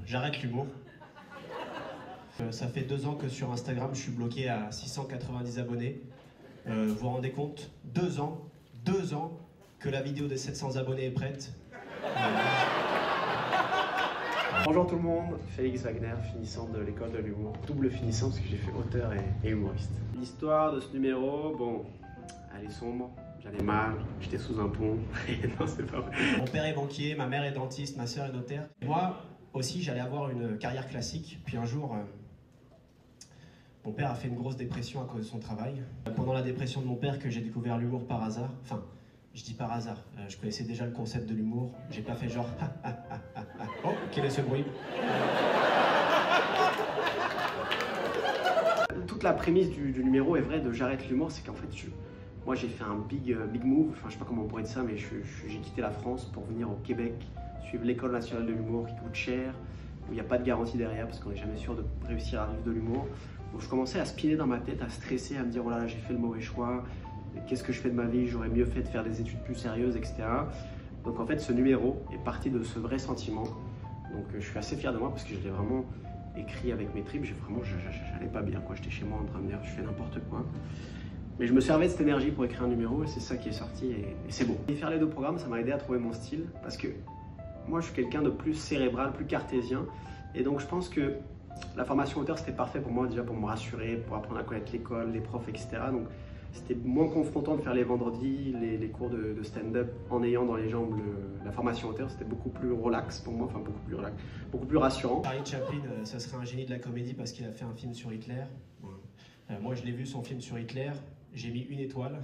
j'arrête l'humour. Ça fait 2 ans que sur Instagram, je suis bloqué à 690 abonnés. Vous vous rendez compte, 2 ans que la vidéo des 700 abonnés est prête. Bonjour tout le monde, Félix Wagner, finissant de l'école de l'humour. Double finissant parce que j'ai fait auteur et humoriste. L'histoire de ce numéro, bon, elle est sombre. J'allais mal, j'étais sous un pont. Non, c'est pas vrai. Mon père est banquier, ma mère est dentiste, ma soeur est notaire. Moi aussi, j'allais avoir une carrière classique. Puis un jour, mon père a fait une grosse dépression à cause de son travail. Pendant la dépression de mon père que j'ai découvert l'humour par hasard. Enfin, je dis par hasard. Je connaissais déjà le concept de l'humour. J'ai pas fait genre oh, quel est ce bruit? Toute la prémisse du numéro est vraie de J'arrête l'humour, c'est qu'en fait, moi j'ai fait un big move, enfin je sais pas comment on pourrait dire ça, mais j'ai quitté la France pour venir au Québec, suivre l'école nationale de l'humour qui coûte cher, où il n'y a pas de garantie derrière parce qu'on n'est jamais sûr de réussir à vivre de l'humour. Donc je commençais à spinner dans ma tête, à stresser, à me dire oh là là j'ai fait le mauvais choix, qu'est-ce que je fais de ma vie, j'aurais mieux fait de faire des études plus sérieuses, etc. Donc en fait ce numéro est parti de ce vrai sentiment, donc je suis assez fier de moi parce que je l'ai vraiment écrit avec mes tripes, j'allais pas bien, quoi. J'étais chez moi en train de me dire je fais n'importe quoi. Mais je me servais de cette énergie pour écrire un numéro et c'est ça qui est sorti et c'est beau. Et faire les 2 programmes, ça m'a aidé à trouver mon style parce que moi je suis quelqu'un de plus cérébral, plus cartésien et donc je pense que la formation auteur c'était parfait pour moi déjà pour me rassurer, pour apprendre à connaître l'école, les profs, etc. Donc c'était moins confrontant de faire les vendredis, les cours de stand-up en ayant dans les jambes la formation auteur, c'était beaucoup plus relax pour moi, enfin beaucoup plus relax, beaucoup plus rassurant. Charlie Chaplin, ça serait un génie de la comédie parce qu'il a fait un film sur Hitler. Moi je l'ai vu son film sur Hitler, j'ai mis 1 étoile.